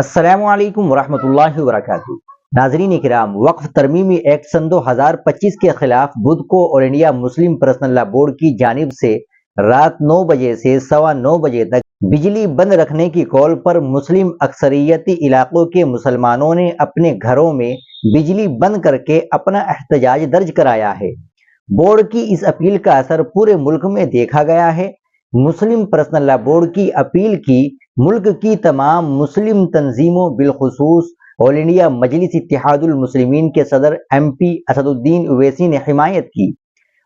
السلام علیکم ورحمۃ اللہ وبرکاتہ۔ ناظرین کرام، وقف ترمیمی ایکٹ سن 2025 کے خلاف بدھ کو آل انڈیا مسلم پرسنل لا بورڈ کی جانب سے رات 9 بجے سے 9:15 بجے تک بجلی بند رکھنے کی کال پر مسلم اکثریتی علاقوں کے مسلمانوں نے اپنے گھروں میں بجلی بند کر کے اپنا احتجاج درج کرایا ہے۔ بورڈ کی اس اپیل کا اثر پورے ملک میں دیکھا گیا ہے۔ مسلم پرسنل لا بورڈ کی اپیل کی ملک کی تمام مسلم تنظیموں بالخصوص آل انڈیا مجلس اتحاد المسلمین کے صدر MP اسد الدین اویسی نے حمایت کی۔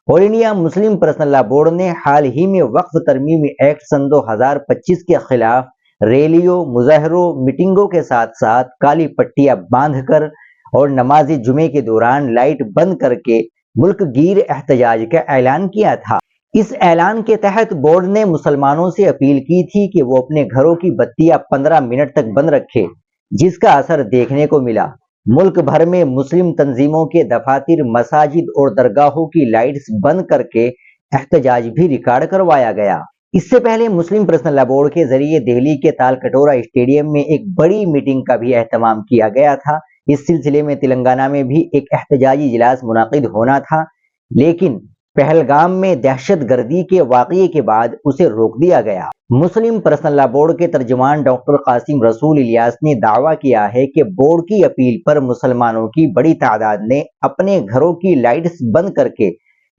آل انڈیا مسلم پرسنل لا بورڈ نے حال ہی میں وقف ترمیمی ایکٹ سن 2025 کے خلاف ریلیوں، مظاہروں، میٹنگوں کے ساتھ ساتھ کالی پٹیاں باندھ کر اور نماز جمعے کے دوران لائٹ بند کر کے ملک گیر احتجاج کا اعلان کیا تھا۔ اس اعلان کے تحت بورڈ نے مسلمانوں سے اپیل کی تھی کہ وہ اپنے گھروں کی بتیاں 15 منٹ تک بند رکھے، جس کا اثر دیکھنے کو ملا۔ ملک بھر میں مسلم تنظیموں کے دفاتر، مساجد اور درگاہوں کی لائٹس بند کر کے احتجاج بھی ریکارڈ کروایا گیا۔ اس سے پہلے مسلم پرسنل لا بورڈ کے ذریعے دہلی کے تال کٹورا اسٹیڈیم میں ایک بڑی میٹنگ کا بھی اہتمام کیا گیا تھا۔ اس سلسلے میں تلنگانہ میں بھی ایک احتجاجی اجلاس منعقد ہونا تھا، لیکن پہلگام میں دہشت گردی کے واقعے کے بعد اسے روک دیا گیا۔ مسلم پرسنل لا بورڈ کے ترجمان ڈاکٹر قاسم رسول الیاس نے دعویٰ کیا ہے کہ بورڈ کی اپیل پر مسلمانوں کی بڑی تعداد نے اپنے گھروں کی لائٹس بند کر کے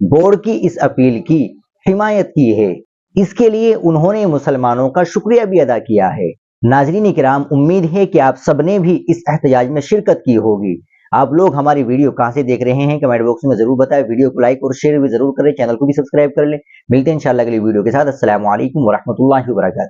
بورڈ کی اس اپیل کی حمایت کی ہے۔ اس کے لیے انہوں نے مسلمانوں کا شکریہ بھی ادا کیا ہے۔ ناظرین کرام، امید ہے کہ آپ سب نے بھی اس احتجاج میں شرکت کی ہوگی۔ آپ لوگ ہماری ویڈیو کہاں سے دیکھ رہے ہیں کمنٹ باکس میں ضرور بتائیں۔ ویڈیو کو لائک اور شیئر بھی ضرور کریں، چینل کو بھی سبسکرائب کر لیں۔ ملتے ہیں انشاءاللہ اگلی ویڈیو کے ساتھ۔ السلام علیکم ورحمۃ اللہ وبرکاتہ۔